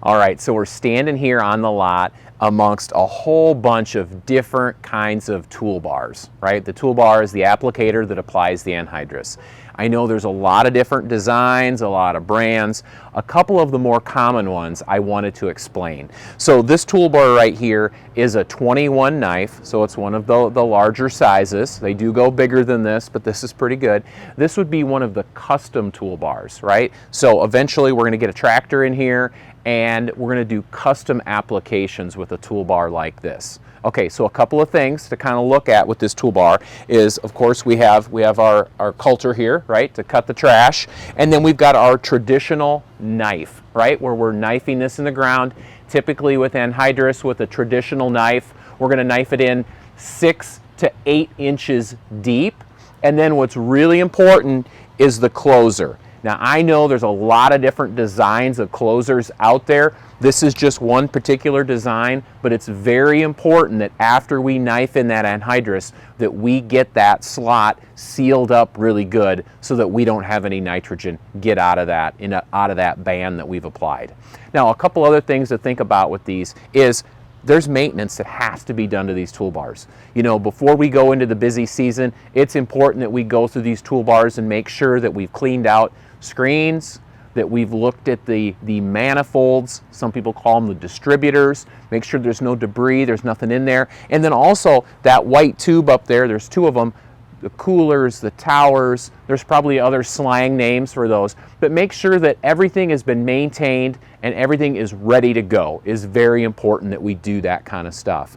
All right, so we're standing here on the lot amongst a whole bunch of different kinds of toolbars, right? The toolbar is the applicator that applies the anhydrous. I know there's a lot of different designs, a lot of brands. A couple of the more common ones I wanted to explain. So this toolbar right here is a 21 knife, so it's one of the larger sizes. They do go bigger than this, but this is pretty good. This would be one of the custom toolbars, right? So eventually we're going to get a tractor in here and we're going to do custom applications with a toolbar like this. Okay, so a couple of things to kind of look at with this toolbar is, of course, we have our coulter here, right, to cut the trash, and then we've got our traditional knife, right, where we're knifing this in the ground. Typically with anhydrous, with a traditional knife, we're going to knife it in 6 to 8 inches deep, and then what's really important is the closer. Now I know there's a lot of different designs of closers out there. This is just one particular design, but it's very important that after we knife in that anhydrous that we get that slot sealed up really good so that we don't have any nitrogen get out of that band that we've applied. Now a couple other things to think about with these is there's maintenance that has to be done to these toolbars. You know, before we go into the busy season, it's important that we go through these toolbars and make sure that we've cleaned out screens, that we've looked at the manifolds, some people call them the distributors, make sure there's no debris, there's nothing in there. And then also that white tube up there, there's two of them, the coolers, the towers, there's probably other slang names for those, but make sure that everything has been maintained and everything is ready to go. It's very important that we do that kind of stuff.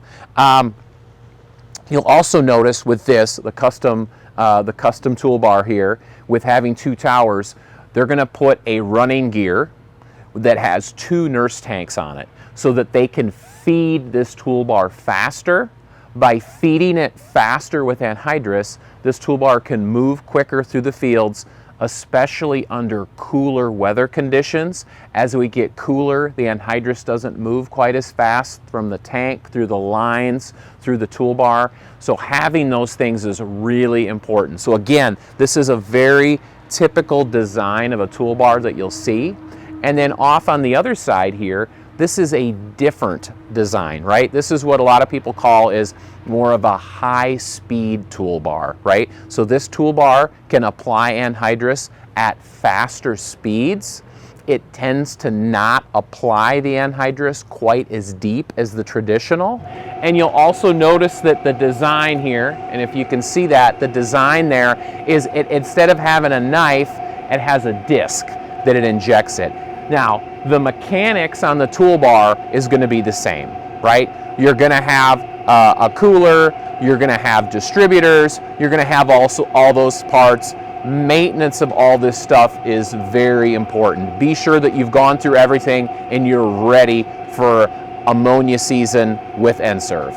You'll also notice with this, the custom toolbar here, with having two towers, they're going to put a running gear that has 2 nurse tanks on it so that they can feed this toolbar faster. By feeding it faster with anhydrous, this toolbar can move quicker through the fields, especially under cooler weather conditions. As we get cooler, the anhydrous doesn't move quite as fast from the tank, through the lines, through the toolbar. So having those things is really important. So again, this is a very typical design of a toolbar that you'll see. And then off on the other side here, this is a different design, right? This is what a lot of people call is more of a high-speed toolbar, right? So this toolbar can apply anhydrous at faster speeds. It tends to not apply the anhydrous quite as deep as the traditional. And you'll also notice that the design here, and if you can see that, the design there is, instead of having a knife, it has a disc that it injects it. Now, the mechanics on the toolbar is going to be the same, right? You're going to have a cooler, you're going to have distributors, you're going to have also all those parts. Maintenance of all this stuff is very important. Be sure that you've gone through everything and you're ready for ammonia season with N-Serve.